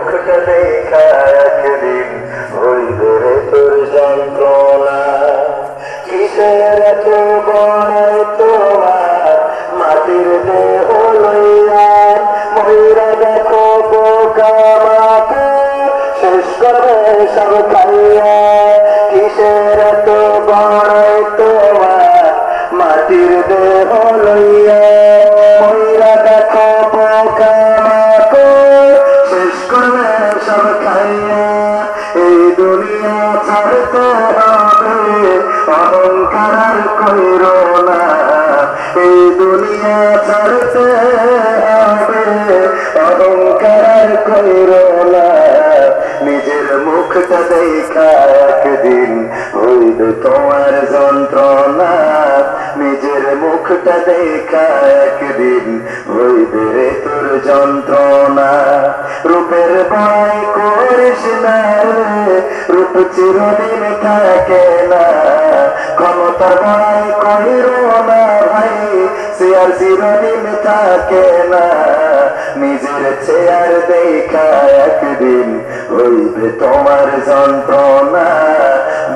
মুখটা দেখা একদিন হইবে রে তোর যন্ত্রণা। কিসের এত বড়াই তোমার মাটির দেহ লইয়া, মহিলা দেখো পোকা মাকে শেষ করে সব খাইয়া। কিসের এত বড়াই তোমার মাটির দেহ লইয়া, মহিলা দেখো পোকা মাকে শেষ করে সব খাইয়া। এই দুনিয়া ছাড়তে হবে অহংকার আর কইরো না, এই দুনিয়া ছাড়তে হবে অহংকার আর কইরো না। নিজের মুখটা দেখা একদিন হইবে তোমার যন্ত্রণা, নিজের মুখটা দেখা একদিন হইবে রে তোর যন্ত্রণা। রূপের বড়াই করিস না রে, রূপ চিরদিন থাকে না। ক্ষমতার বড়াই কইরো না ভাই, সে আর চিরদিন থাকে না। নিজের চেয়ার দেখা একদিন হইবে তোমার যন্ত্রণা,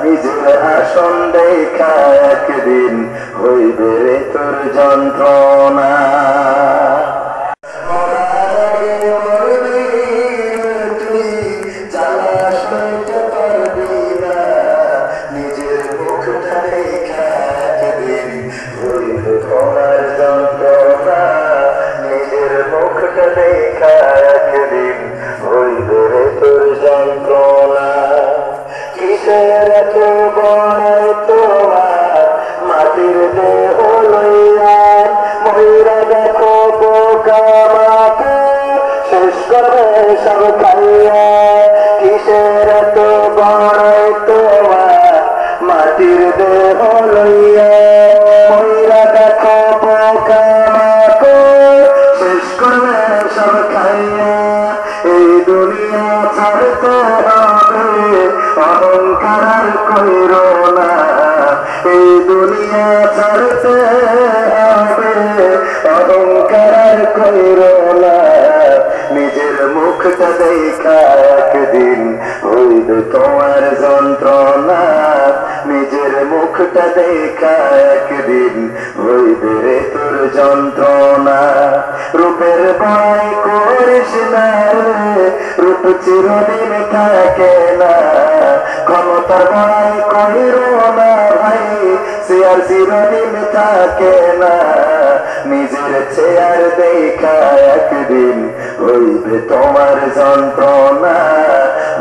নিজের আসন দেখা একদিন হইবে রে তোর যন্ত্রণা। কিসের এত বড়াই তোমার মাটির দেহ লইয়া, মহিলা দেখো পোকা মাকে শেষ করে সব খাইয়া। কিসের এত বড়াই তোমার মাটির দেহ লইয়া, মহিলা দেখো পোকা মাকে শেষ করে সব খাইয়া। এই দুনিয়া ছাড়তে হবে অহংকার আর কইরো না, এই দুনিয়া ছাড়তে হবে অহংকার আর কইরো না। নিজের মুখটা দেখা একদিন হইবে তোমার যন্ত্রণা, নিজের মুখটা দেখা একদিন হইবে রে তোর যন্ত্রণা। রূপের বড়াই করিস না রে, রূপ চিরদিন থাকে না। ক্ষমতার বড়াই কইরো না ভাই, সে আর চিরদিন থাকে না। নিজের চেয়ার দেখা একদিন হইবে তোমার যন্ত্রণা,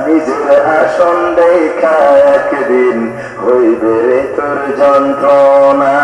নিজের আসন দেখা একদিন হইবে রে তোর যন্ত্রণা।